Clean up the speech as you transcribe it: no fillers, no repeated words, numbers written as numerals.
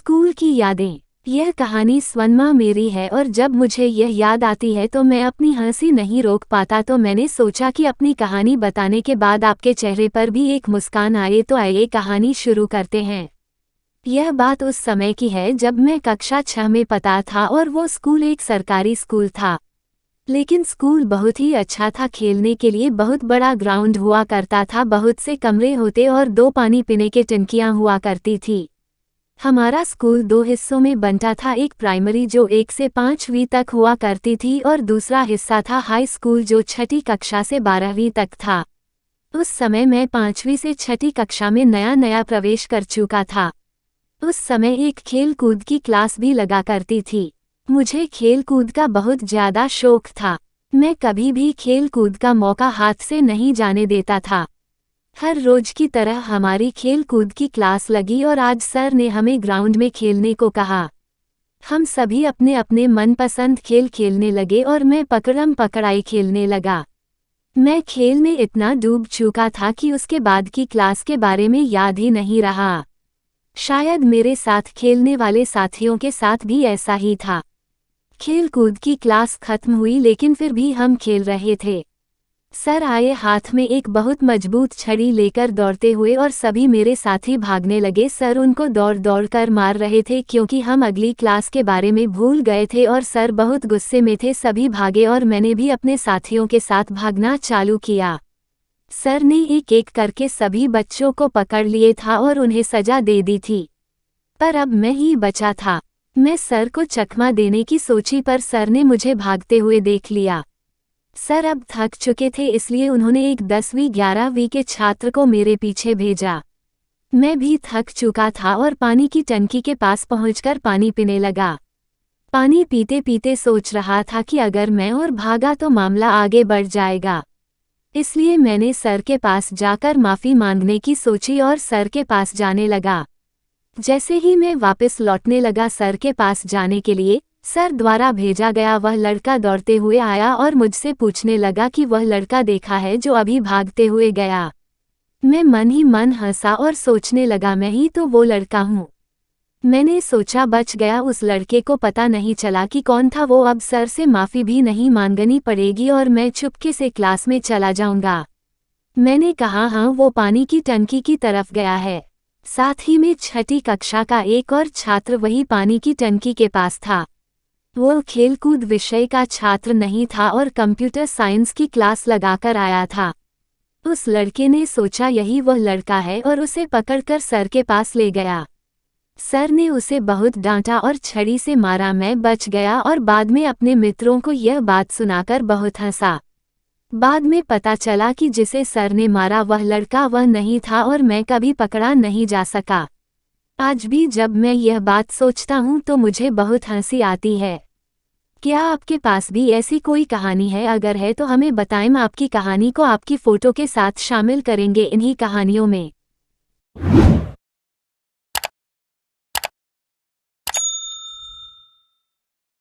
School की यादें। यह कहानी स्वनमा मेरी है और जब मुझे यह याद आती है तो मैं अपनी हंसी नहीं रोक पाता। तो मैंने सोचा कि अपनी कहानी बताने के बाद आपके चेहरे पर भी एक मुस्कान आए। तो आइए कहानी शुरू करते हैं। यह बात उस समय की है जब मैं कक्षा 6 में पढ़ता था और वो स्कूल एक सरकारी स्कूल था। लेकिन स्कूल बहुत ही अच्छा था। खेलने के लिए बहुत बड़ा ग्राउंड हुआ करता था, बहुत से कमरे होते और 2 पानी पीने के टंकियां हुआ करती थी। हमारा स्कूल 2 हिस्सों में बंटा था, एक प्राइमरी जो 1 से 5वीं तक हुआ करती थी और दूसरा हिस्सा था हाई स्कूल जो 6ठी कक्षा से 12वीं तक था। उस समय मैं 5वीं से 6ठी कक्षा में नया प्रवेश कर चुका था। उस समय एक खेल कूद की क्लास भी लगा करती थी। मुझे खेल कूद का बहुत ज़्यादा शौक था। मैं कभी भी खेल कूद का मौका हाथ से नहीं जाने देता था। हर रोज की तरह हमारी खेल कूद की क्लास लगी और आज सर ने हमें ग्राउंड में खेलने को कहा। हम सभी अपने अपने मनपसंद खेल खेलने लगे और मैं पकड़म पकड़ाई खेलने लगा। मैं खेल में इतना डूब चुका था कि उसके बाद की क्लास के बारे में याद ही नहीं रहा। शायद मेरे साथ खेलने वाले साथियों के साथ भी ऐसा ही था। खेल कूद की क्लास खत्म हुई लेकिन फिर भी हम खेल रहे थे। सर आए हाथ में एक बहुत मजबूत छड़ी लेकर दौड़ते हुए और सभी मेरे साथी भागने लगे। सर उनको दौड़ दौड़ कर मार रहे थे क्योंकि हम अगली क्लास के बारे में भूल गए थे और सर बहुत गुस्से में थे। सभी भागे और मैंने भी अपने साथियों के साथ भागना चालू किया। सर ने एक एक करके सभी बच्चों को पकड़ लिए था और उन्हें सजा दे दी थी, पर अब मैं ही बचा था। मैं सर को चकमा देने की सोची पर सर ने मुझे भागते हुए देख लिया। सर अब थक चुके थे इसलिए उन्होंने एक 10वीं 11वीं के छात्र को मेरे पीछे भेजा। मैं भी थक चुका था और पानी की टंकी के पास पहुंचकर पानी पीने लगा। पानी पीते पीते सोच रहा था कि अगर मैं और भागा तो मामला आगे बढ़ जाएगा। इसलिए मैंने सर के पास जाकर माफ़ी मांगने की सोची और सर के पास जाने लगा। जैसे ही मैं वापस लौटने लगा सर के पास जाने के लिए, सर द्वारा भेजा गया वह लड़का दौड़ते हुए आया और मुझसे पूछने लगा कि वह लड़का देखा है जो अभी भागते हुए गया। मैं मन ही मन हंसा और सोचने लगा मैं ही तो वो लड़का हूँ। मैंने सोचा बच गया। उस लड़के को पता नहीं चला कि कौन था वो। अब सर से माफ़ी भी नहीं मांगनी पड़ेगी और मैं चुपके से क्लास में चला जाऊंगा। मैंने कहा हाँ, वो पानी की टंकी की तरफ गया है। साथ ही में 6ठी कक्षा का एक और छात्र वही पानी की टंकी के पास था। वो खेलकूद विषय का छात्र नहीं था और कंप्यूटर साइंस की क्लास लगाकर आया था। उस लड़के ने सोचा यही वह लड़का है और उसे पकड़कर सर के पास ले गया। सर ने उसे बहुत डांटा और छड़ी से मारा। मैं बच गया और बाद में अपने मित्रों को यह बात सुनाकर बहुत हंसा। बाद में पता चला कि जिसे सर ने मारा वह लड़का वह नहीं था और मैं कभी पकड़ा नहीं जा सका। आज भी जब मैं यह बात सोचता हूँ तो मुझे बहुत हंसी आती है। क्या आपके पास भी ऐसी कोई कहानी है? अगर है तो हमें बताएं। हम आपकी कहानी को आपकी फ़ोटो के साथ शामिल करेंगे इन्हीं कहानियों में।